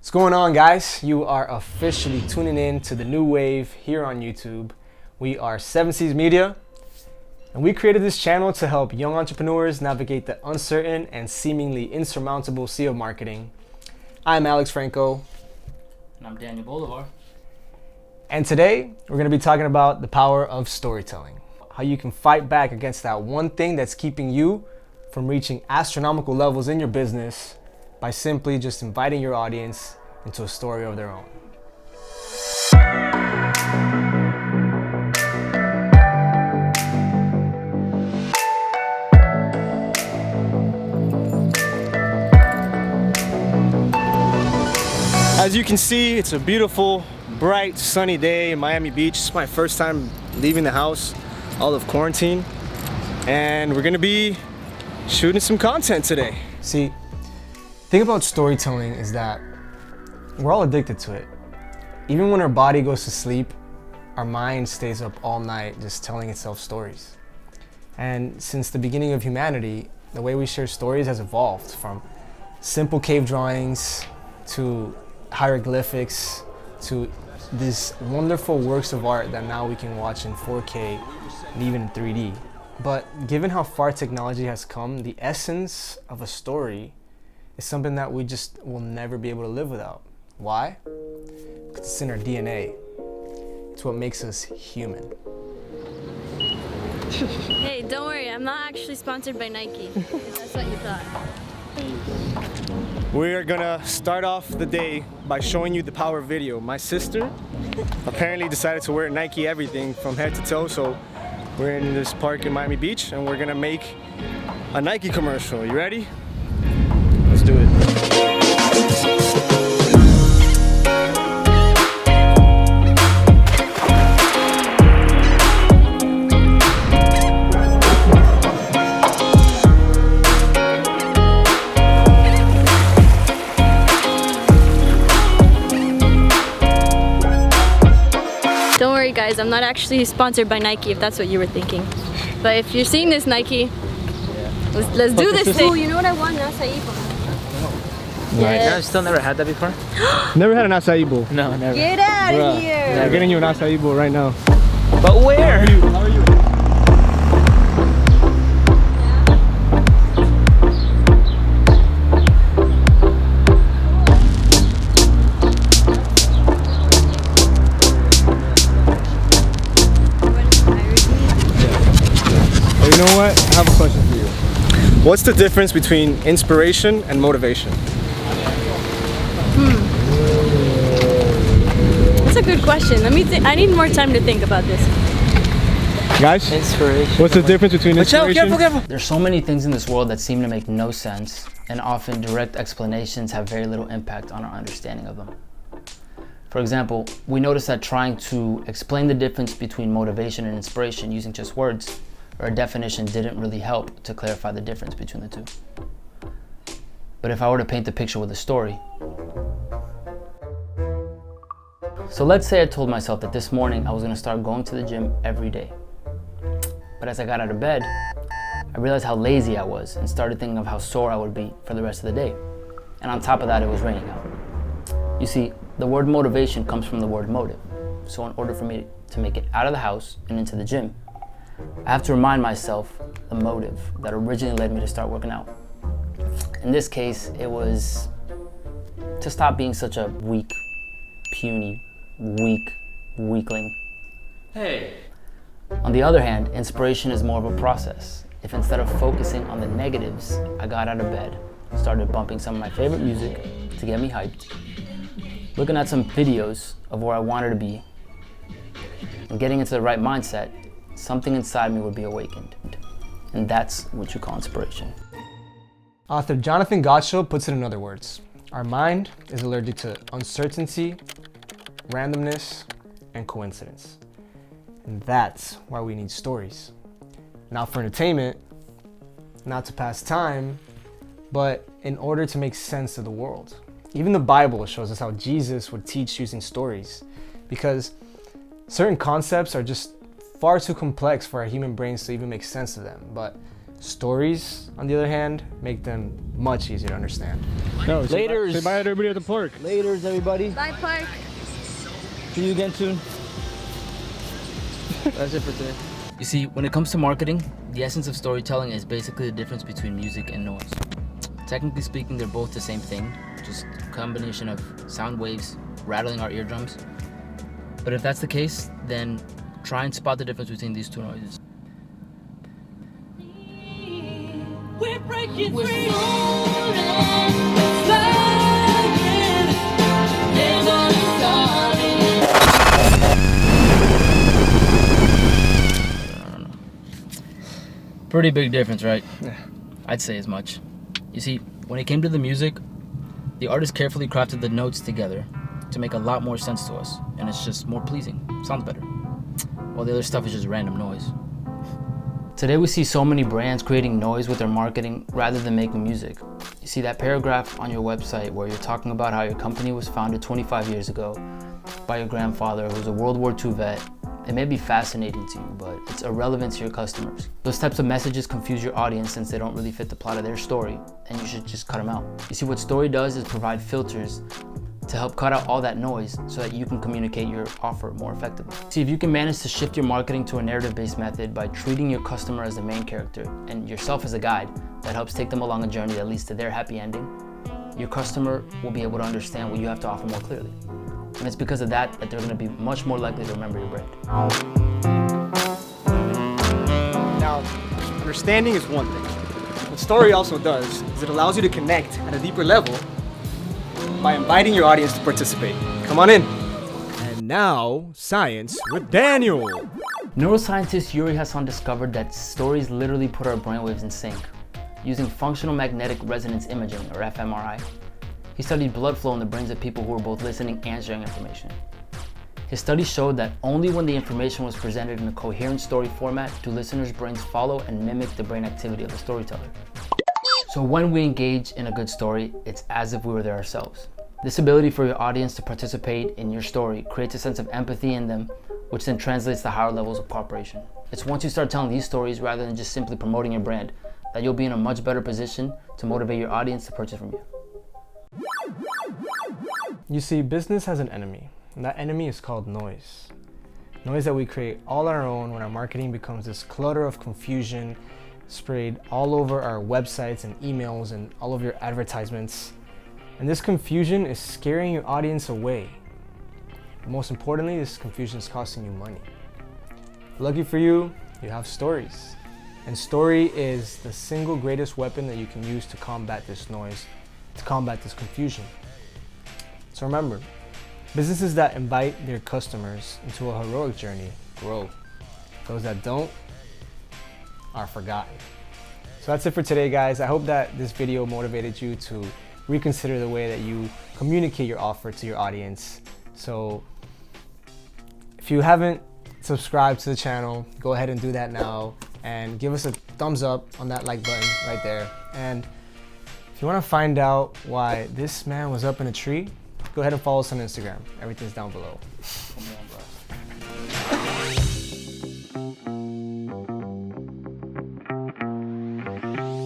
What's going on, guys? You are officially tuning in to the new wave here on YouTube. We are SevenSeas Media, and we created this channel to help young entrepreneurs navigate the uncertain and seemingly insurmountable sea of marketing. I'm Alex Franco. And I'm Daniel Bolivar. And today, we're going to be talking about the power of storytelling. How you can fight back against that one thing that's keeping you from reaching astronomical levels in your business by simply just inviting your audience into a story of their own. As you can see, it's a beautiful, bright, sunny day in Miami Beach. It's my first time leaving the house, all of quarantine, and we're gonna be shooting some content today. See, the thing about storytelling is that we're all addicted to it. Even when our body goes to sleep, our mind stays up all night just telling itself stories. And since the beginning of humanity, the way we share stories has evolved from simple cave drawings to hieroglyphics to these wonderful works of art that now we can watch in 4K and even in 3D. But given how far technology has come, the essence of a story is something that we just will never be able to live without. Why? Because it's in our DNA. It's what makes us human. Hey, don't worry, I'm not actually sponsored by Nike. That's what you thought. We're gonna start off the day by showing you the power of video. My sister apparently decided to wear Nike everything from head to toe, so we're in this park in Miami Beach and we're gonna make a Nike commercial. You ready? Let's do it. Don't worry guys, I'm not actually sponsored by Nike if that's what you were thinking. But if you're seeing this Nike, let's do this thing. Oh, you know what I want? An acai bowl. Right. I've still never had that before. Never had an acai bowl. No, never. Get out of here! I'm getting you an acai bowl right now. But where? How are you? You know what? I have a question for you. What's the difference between inspiration and motivation? That's a good question. Let me think. I need more time to think about this. Guys, Inspiration. what's the difference between inspiration? Careful. There's so many things in this world that seem to make no sense, and often direct explanations have very little impact on our understanding of them. For example, we notice that trying to explain the difference between motivation and inspiration using just words or a definition didn't really help to clarify the difference between the two. But if I were to paint the picture with a story. So let's say I told myself that this morning I was gonna start going to the gym every day. But as I got out of bed, I realized how lazy I was and started thinking of how sore I would be for the rest of the day. And on top of that, it was raining out. You see, the word motivation comes from the word motive. So in order for me to make it out of the house and into the gym, I have to remind myself the motive that originally led me to start working out. In this case, it was to stop being such a weak, puny, weakling. Hey. On the other hand, inspiration is more of a process. If instead of focusing on the negatives, I got out of bed, started bumping some of my favorite music to get me hyped, looking at some videos of where I wanted to be, and getting into the right mindset, something inside me would be awakened. And that's what you call inspiration. Author Jonathan Gottschall puts it in other words. Our mind is allergic to uncertainty, randomness, and coincidence. And that's why we need stories. Not for entertainment, not to pass time, but in order to make sense of the world. Even the Bible shows us how Jesus would teach using stories, because certain concepts are just far too complex for our human brains to even make sense of them. But Stories, on the other hand, make them much easier to understand. No, Laters. Say bye to everybody at the park. Laters, everybody. Bye, Park. See you again soon. That's it for today. You see, when it comes to marketing, the essence of storytelling is basically the difference between music and noise. Technically speaking, they're both the same thing, just a combination of sound waves rattling our eardrums. But if that's the case, then try and spot the difference between these two noises. We're breaking free. We're flying. There's only starting. Pretty big difference, right? Yeah. I'd say as much. You see, when it came to the music, the artist carefully crafted the notes together to make a lot more sense to us, and it's just more pleasing. Sounds better. While the other stuff is just random noise. Today we see so many brands creating noise with their marketing rather than making music. You see that paragraph on your website where you're talking about how your company was founded 25 years ago by your grandfather who was a World War II vet. It may be fascinating to you, but it's irrelevant to your customers. Those types of messages confuse your audience since they don't really fit the plot of their story, and you should just cut them out. You see, what story does is provide filters to help cut out all that noise so that you can communicate your offer more effectively. See, if you can manage to shift your marketing to a narrative-based method by treating your customer as the main character and yourself as a guide that helps take them along a journey that leads to their happy ending, your customer will be able to understand what you have to offer more clearly. And it's because of that they're going to be much more likely to remember your brand. Now, understanding is one thing. What story also does is it allows you to connect at a deeper level by inviting your audience to participate. Come on in. And now, science with Daniel. Neuroscientist Yuri Hassan discovered that stories literally put our brainwaves in sync. Using functional magnetic resonance imaging, or fMRI, he studied blood flow in the brains of people who were both listening and sharing information. His study showed that only when the information was presented in a coherent story format do listeners' brains follow and mimic the brain activity of the storyteller. So when we engage in a good story, it's as if we were there ourselves. This ability for your audience to participate in your story creates a sense of empathy in them, which then translates to higher levels of cooperation. It's once you start telling these stories rather than just simply promoting your brand that you'll be in a much better position to motivate your audience to purchase from you. You see, business has an enemy, and that enemy is called noise. Noise that we create all our own when our marketing becomes this clutter of confusion sprayed all over our websites and emails and all of your advertisements. And this confusion is scaring your audience away. But most importantly, this confusion is costing you money. Lucky for you, you have stories. And story is the single greatest weapon that you can use to combat this noise, to combat this confusion. So remember, businesses that invite their customers into a heroic journey grow. Those that don't are forgotten. So that's it for today, guys. I hope that this video motivated you to reconsider the way that you communicate your offer to your audience. So if you haven't subscribed to the channel, go ahead and do that now and give us a thumbs up on that like button right there. And if you want to find out why this man was up in a tree, go ahead and follow us on Instagram. Everything's down below.